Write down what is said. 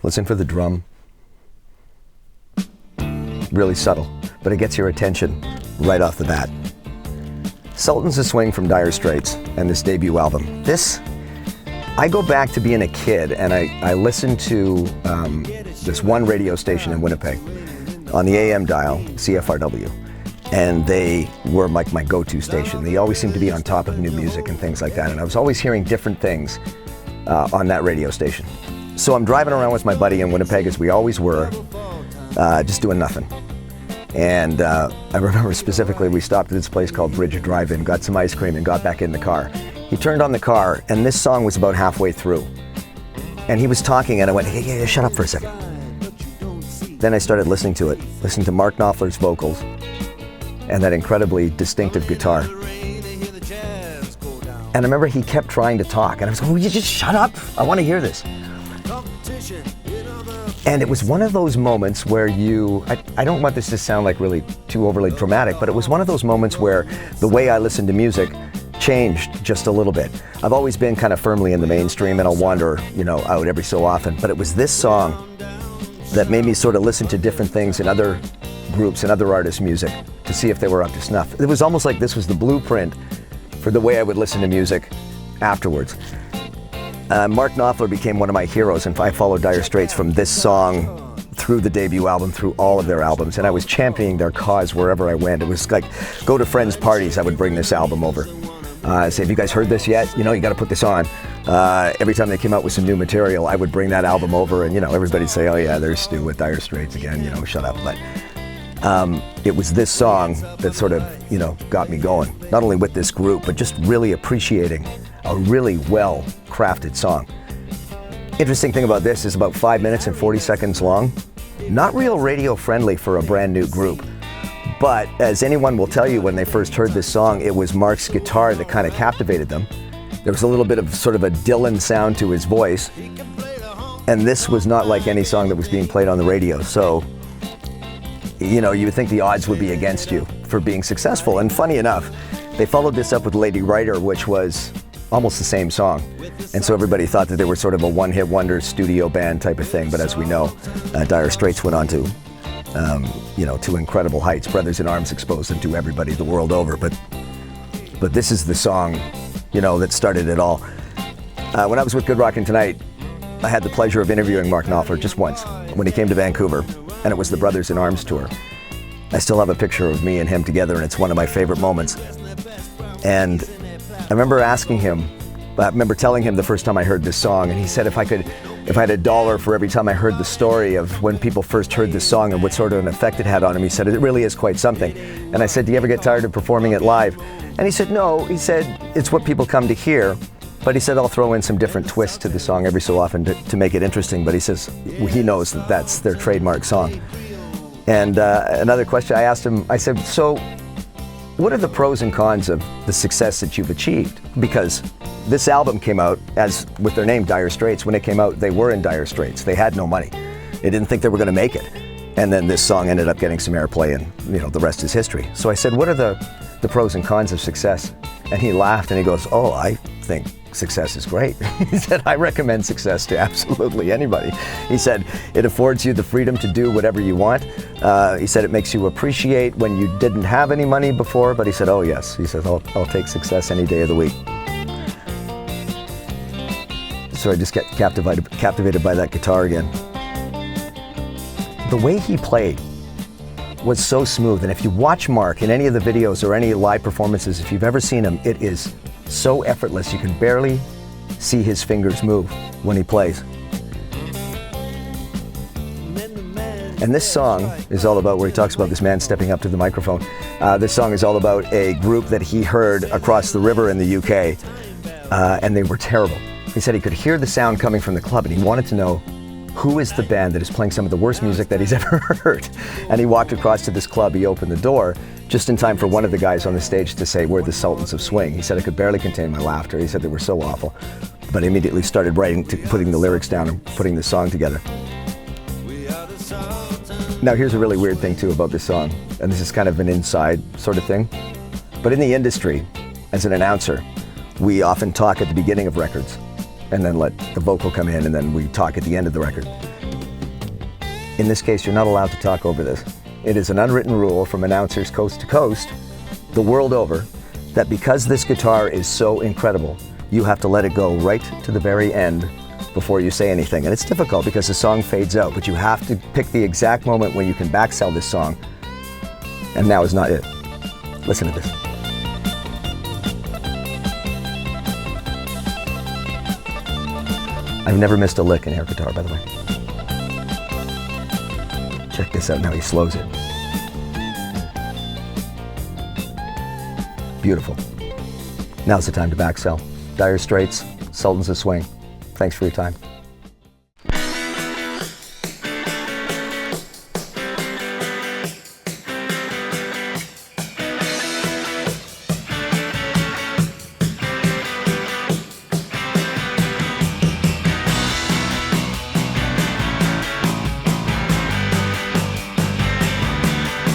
Listen for the drum. Really subtle, but it gets your attention right off the bat. Sultans of Swing from Dire Straits and this debut album. I go back to being a kid and I listened to this one radio station in Winnipeg on the AM dial, CFRW. And they were like my go-to station. They always seemed to be on top of new music and things like that. And I was always hearing different things on that radio station. So I'm driving around with my buddy in Winnipeg, as we always were, just doing nothing. And I remember specifically we stopped at this place called Bridge Drive-In, got some ice cream and got back in the car. He turned on the car and this song was about halfway through. And he was talking and I went, hey, shut up for a second. Then I started listening to it, listening to Mark Knopfler's vocals and that incredibly distinctive guitar. And I remember he kept trying to talk and I was like, will you just shut up? I want to hear this. And it was one of those moments where I don't want this to sound like really too overly dramatic, but it was one of those moments where the way I listened to music changed just a little bit. I've always been kind of firmly in the mainstream and I'll wander, out every so often, but it was this song that made me sort of listen to different things in other groups and other artists' music to see if they were up to snuff. It was almost like this was the blueprint for the way I would listen to music afterwards. Mark Knopfler became one of my heroes, and I followed Dire Straits from this song through the debut album, through all of their albums, and I was championing their cause wherever I went. It was like, go to friends' parties, I would bring this album over. Say, have you guys heard this yet? You got to put this on. Every time they came out with some new material, I would bring that album over, and everybody'd say, oh yeah, there's Stu with Dire Straits again, shut up. But it was this song that sort of, got me going, not only with this group, but just really appreciating a really well-crafted song. Interesting thing about this is about 5 minutes and 40 seconds long. Not real radio friendly for a brand new group. But as anyone will tell you, when they first heard this song, it was Mark's guitar that kind of captivated them. There was a little bit of sort of a Dylan sound to his voice. And this was not like any song that was being played on the radio. So, you would think the odds would be against you for being successful. And funny enough, they followed this up with Lady Writer, which was almost the same song. And so everybody thought that they were sort of a one-hit wonder studio band type of thing. But as we know, Dire Straits went on to, to incredible heights. Brothers in Arms exposed them to everybody the world over. But this is the song, that started it all. When I was with Good Rockin' Tonight, I had the pleasure of interviewing Mark Knopfler just once when he came to Vancouver, and it was the Brothers in Arms tour. I still have a picture of me and him together, and it's one of my favorite moments. And I remember telling him the first time I heard this song, and he said if I had $1 for every time I heard the story of when people first heard this song and what sort of an effect it had on him, he said, it really is quite something. And I said, do you ever get tired of performing it live? And he said, no. He said, it's what people come to hear. But he said, I'll throw in some different twists to the song every so often to make it interesting. But he says, he knows that that's their trademark song. And another question I asked him, I said, so what are the pros and cons of the success that you've achieved? Because this album came out as with their name, Dire Straits. When it came out, they were in dire straits. They had no money. They didn't think they were going to make it. And then this song ended up getting some airplay, and the rest is history. So I said, what are the pros and cons of success? And he laughed and he goes, oh, I think success is great. He said, I recommend success to absolutely anybody. He said, it affords you the freedom to do whatever you want. He said, it makes you appreciate when you didn't have any money before, but he said, oh yes. He says, I'll take success any day of the week. So I just get captivated by that guitar again. The way he played was so smooth, and if you watch Mark in any of the videos or any live performances, if you've ever seen him, it is so effortless. You can barely see his fingers move when he plays. And this song is all about, where he talks about this man stepping up to the microphone. This song is all about a group that he heard across the river in the UK, and they were terrible. He said he could hear the sound coming from the club, and he wanted to know who is the band that is playing some of the worst music that he's ever heard. And he walked across to this club, he opened the door, just in time for one of the guys on the stage to say, we're the Sultans of Swing. He said, I could barely contain my laughter. He said they were so awful. But he immediately started putting the lyrics down and putting the song together. Now here's a really weird thing too about this song, and this is kind of an inside sort of thing. But in the industry, as an announcer, we often talk at the beginning of records and then let the vocal come in, and then we talk at the end of the record. In this case, you're not allowed to talk over this. It is an unwritten rule from announcers coast to coast, the world over, that because this guitar is so incredible, you have to let it go right to the very end before you say anything. And it's difficult because the song fades out, but you have to pick the exact moment when you can backsell this song. And now is not it. Listen to this. I've never missed a lick in air guitar, by the way. Check this out, now he slows it. Beautiful. Now's the time to backsell. Dire Straits, Sultans of Swing. Thanks for your time.